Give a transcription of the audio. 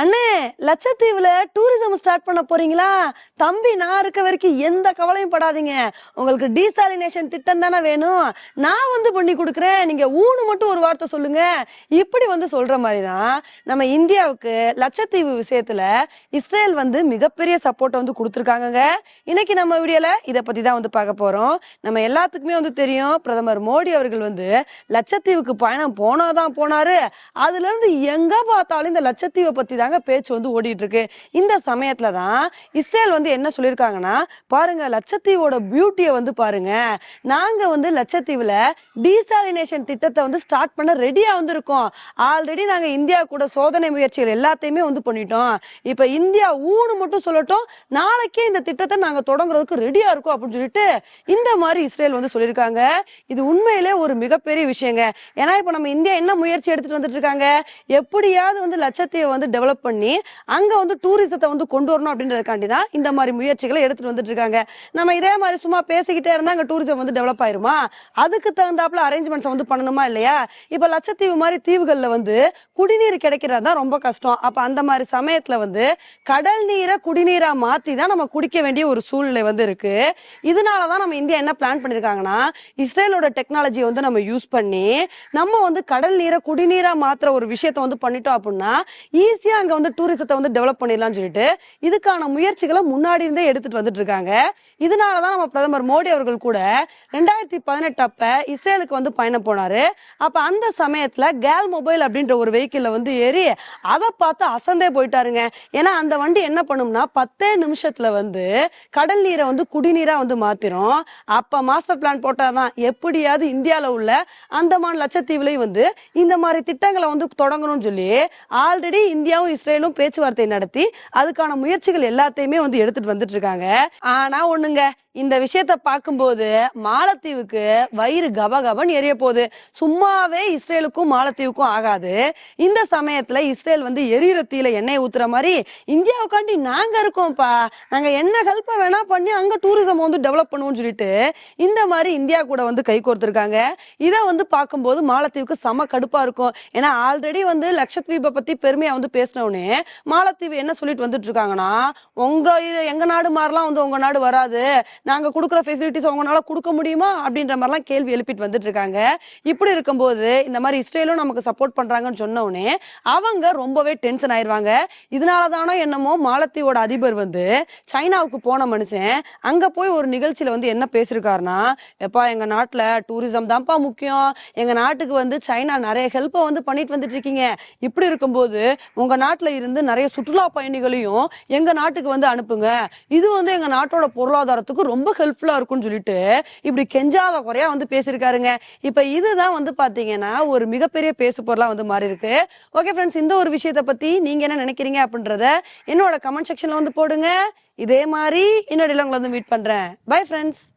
அண்ணே, லட்சத்தீவுல tourism start பண்ண போறீங்களா? தம்பி நான் இருக்க வரைக்கும் எந்த கவலையும் படாதீங்க. உங்களுக்கு டீசாலினேஷன் திட்டம் தானே வேணும். நான் பண்ணி கொடுக்குறேன். நீங்க ஊன்னு மட்டும் ஒரு வார்த்தை சொல்லுங்க. இப்படி சொல்ற மாதிரி தான் நம்ம இந்தியாவுக்கு லட்சத்தீவு விஷயத்துல இஸ்ரேல் மிகப்பெரிய சப்போர்ட் கொடுத்துருக்காங்கங்க. இன்னைக்கு நம்ம வீடியோல இத பத்தி தான் பார்க்க போறோம். நம்ம எல்லாத்துக்குமே தெரியும், பிரதமர் மோடி அவர்கள் லட்சத்தீவுக்கு பயணம் போனாதான் போனாரு. அதுல இருந்து எங்க பார்த்தாலும் இந்த லட்சத்தீவை பத்தி தாங்க பேச்சு ஓடிட்டு இருக்கு. இந்த சமயத்துல தான் இஸ்ரேல் என்ன சொல்லிருக்காங்கன்னா, பாருங்க லட்சத்தீவோட பியூட்டியை பாருங்க, நாங்க லட்சத்தீவுல டீசாலினேஷன் திட்டத்தை ஸ்டார்ட் பண்ண ரெடியா இருக்கோம். ஆல்ரெடி நாங்க இந்தியா கூட சோதனை முயற்சிகள் எல்லாத்தையுமே பண்ணிட்டோம். இப்ப இந்தியா ஊன்னு மட்டும் சொல்லட்டும், நாளைக்கே இந்த திட்டத்தை நாங்க தொடங்குறதுக்கு ரெடியா இருக்கோம் அப்படின்னு சொல்லிட்டு இந்த மாதிரி இஸ்ரேல் சொல்லியிருக்காங்க. இது உண்மையிலே ஒரு மிகப்பெரிய விஷயங்க. ஏன்னா இப்ப நம்ம இந்தியா என்ன முயற்சி எடுத்துட்டு வந்துட்டு இருக்காங்க, எப்படியாவது லட்சத்தீவை டெவலப் பண்ணி அங்க டூரிசத்தை கொண்டு வரணும் அப்படின்றதுக்காண்டி தான் இந்த மாதிரி முயற்சிகளை எடுத்துட்டு வந்துட்டு இருக்காங்க. நம்ம இதே மாதிரி சும்மா பேசிக்கிட்டே இருந்தா அங்க டூரிசம் டெவலப் ஆயிருமா? அதுக்கு தகுந்தாப்புல அரேஞ்ச்மெண்ட்ஸ் பண்ணணுமா இல்லையா? இப்ப லட்சத்தீவு மாதிரி தீவுகள்ல குடிநீர் கிடைக்கிறது தான் ரொம்ப கஷ்டம். அப்ப அந்த மாதிரி சமயத்துல கடல் நீரை குடிநீரா மாத்தி தான் நம்ம குடிக்க வேண்டிய ஒரு சூழ்நிலை இருக்கு. இதனாலதான் நம்ம இந்தியா என்ன பிளான் பண்ணிருக்காங்கன்னா, இஸ்ரேலோட டெக்னாலஜி நம்ம யூஸ் பண்ணி நம்ம கடல் நீரை குடிநீரா மாத்திர ஒரு விஷயத்த பண்ணிட்டோம் அப்படின்னா ஈஸியா அங்க டூரிசத்தை டெவலப் பண்ணிடலாம்னு சொல்லிட்டு இதுக்கான முயற்சிகளை முன்னாடி இருந்தே எடுத்துட்டு வந்துட்டு இருக்காங்க. இதனாலதான் நம்ம பிரதமர் மோடி அவர்கள் கூட 2018 அப்ப இஸ்ரேலுக்கு பயணம் போனாரு. அப்ப அந்த சமயத்துல கேல் மொபைல் அப்படின்ற ஒரு வெஹிக்கிள்ல ஏறி அதை பார்த்து அசந்தே போயிட்டாருங்க. ஏன்னா அந்த வண்டி என்ன பண்ணும்னா 10 நிமிஷத்துல கடல் நீரை குடிநீரா மாத்திரும். அப்ப மாஸ்டர் பிளான் போட்டாதான் எப்படியாவது இந்தியால உள்ள அந்தமான் லட்சத்தீவுலையும் இந்த மாதிரி திட்டங்களை தொடங்கணும்னு சொல்லி ஆல்ரெடி இந்தியாவும் இஸ்ரேலும் பேச்சுவார்த்தை நடத்தி அதுக்கான முயற்சிகள் எல்லாத்தையுமே எடுத்துட்டு வந்துட்டு இருக்காங்க. ஆனா ஒண்ணுங்க, இந்த விஷயத்த பார்க்கும்போது மாலத்தீவுக்கு வயிறு கபகபன் எரிய போகுது. சும்மாவே இஸ்ரேலுக்கும் மாலத்தீவுக்கும் ஆகாது. இந்த சமயத்துல இஸ்ரேல் எரியிற தீல எண்ணெய் ஊத்துற மாதிரி இந்தியாவுக்காண்டி நாங்க இருக்கோம்ப்பா, நாங்க என்ன ஹெல்ப் வேணா பண்ணி அங்க டூரிசம் டெவலப் பண்ணுவோம்னு சொல்லிட்டு இந்த மாதிரி இந்தியா கூட கை கோர்த்திருக்காங்க. இதை பார்க்கும்போது மாலத்தீவுக்கு செம கடுப்பா இருக்கும். ஏன்னா ஆல்ரெடி லட்சத்தீவை பத்தி பெருமையா பேசினவுடனே மாலத்தீவு என்ன சொல்லிட்டு வந்துட்டு இருக்காங்கன்னா, எங்க நாடு மாதிரிலாம் உங்க நாடு வராது, நாங்க கொடுக்குற ஃபெசிலிட்டிஸ் அவங்களால கொடுக்க முடியுமா அப்படின்ற மாதிரிலாம் கேள்வி எழுப்பிட்டு வந்துட்டு இருக்காங்க. இப்படி இருக்கும்போது இந்த மாதிரி இஸ்ரேலும் நமக்கு சப்போர்ட் பண்றாங்கன்னு சொன்ன உடனே அவங்க ரொம்பவே டென்ஷன் ஆயிருவாங்க. இதனாலதானோ என்னமோ மாலத்தீவோட அதிபர் சைனாவுக்கு போன மனுஷன் அங்க போய் ஒரு நிகழ்ச்சியில என்ன பேசிருக்காருன்னா, எப்பா எங்க நாட்டுல டூரிசம் தான்ப்பா முக்கியம், எங்க நாட்டுக்கு சைனா நிறைய ஹெல்ப்பை பண்ணிட்டு வந்துட்டு இருக்கீங்க. இப்படி இருக்கும்போது உங்க நாட்டுல இருந்து நிறைய சுற்றுலா பயணிகளையும் எங்க நாட்டுக்கு அனுப்புங்க, இது எங்க நாட்டோட பொருளாதாரத்துக்கு ரொம்ப ஹெல்ப்ஃபுல்லா இருக்கும்னு சொல்லிட்டு இப்படி கெஞ்சாத குறையா பேசியிருக்காருங்க. இப்ப இதுதான் பாத்தீங்கன்னா ஒரு மிகப்பெரிய பேசு பொருளா மாறி இருக்கு. ஓகே ஃப்ரெண்ட்ஸ், இந்த ஒரு விஷயத்தை பத்தி நீங்க என்ன நினைக்கிறீங்க அப்படின்றத என்னோட கமெண்ட் செக்ஷன்ல போடுங்க. இதே மாதிரி இன்னொரு உங்களை மீட் பண்றேன். Bye friends.